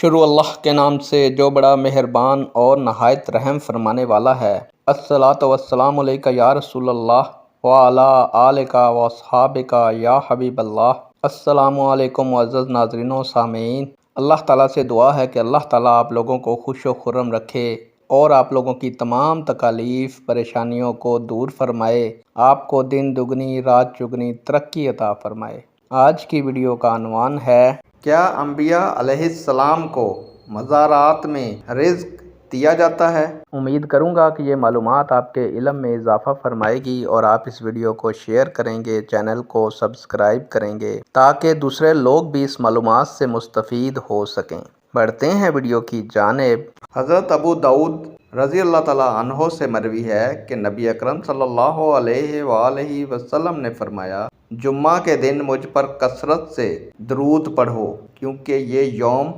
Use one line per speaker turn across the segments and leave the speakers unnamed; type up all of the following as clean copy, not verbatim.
شروع اللہ کے نام سے جو بڑا مہربان اور نہایت رحم فرمانے والا ہے۔ الصلاۃ والسلام علیک یا رسول اللہ وعلی آلک واصحابک یا حبیب اللہ۔ السلام علیکم معزز ناظرین و سامعین، اللہ تعالیٰ سے دعا ہے کہ اللہ تعالیٰ آپ لوگوں کو خوش و خرم رکھے اور آپ لوگوں کی تمام تکالیف پریشانیوں کو دور فرمائے، آپ کو دن دگنی رات چگنی ترقی عطا فرمائے۔ آج کی ویڈیو کا عنوان ہے کیا انبیاء علیہ السلام کو مزارات میں رزق دیا جاتا ہے؟ امید کروں گا کہ یہ معلومات آپ کے علم میں اضافہ فرمائے گی اور آپ اس ویڈیو کو شیئر کریں گے، چینل کو سبسکرائب کریں گے تاکہ دوسرے لوگ بھی اس معلومات سے مستفید ہو سکیں۔ بڑھتے ہیں ویڈیو کی جانب۔ حضرت ابو داؤد رضی اللہ تعالیٰ عنہ سے مروی ہے کہ نبی اکرم صلی اللہ علیہ وآلہ وسلم نے فرمایا، جمعہ کے دن مجھ پر کثرت سے درود پڑھو کیونکہ یہ یوم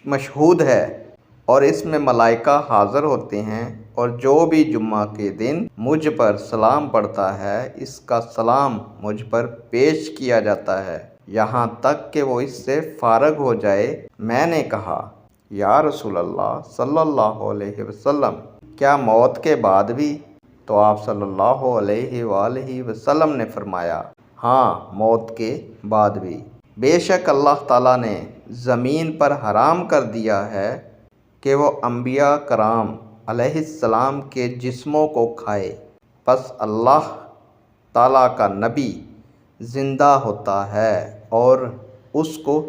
مشہود ہے اور اس میں ملائکہ حاضر ہوتے ہیں، اور جو بھی جمعہ کے دن مجھ پر سلام پڑھتا ہے اس کا سلام مجھ پر پیش کیا جاتا ہے یہاں تک کہ وہ اس سے فارغ ہو جائے۔ میں نے کہا، یا رسول اللہ صلی اللہ علیہ وسلم، کیا موت کے بعد بھی؟ تو آپ صلی اللہ علیہ وآلہ وسلم نے فرمایا، ہاں، موت کے بعد بھی۔ بے شک اللہ تعالیٰ نے زمین پر حرام کر دیا ہے کہ وہ انبیاء کرام علیہ السلام کے جسموں کو کھائے، پس اللہ تعالیٰ کا نبی زندہ ہوتا ہے اور اس کو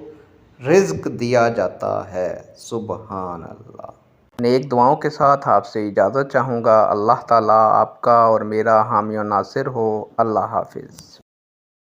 رزق دیا جاتا ہے۔ سبحان اللہ۔ نیک دعاؤں کے ساتھ آپ سے اجازت چاہوں گا۔ اللہ تعالیٰ آپ کا اور میرا حامی و ناصر ہو۔ اللہ حافظ۔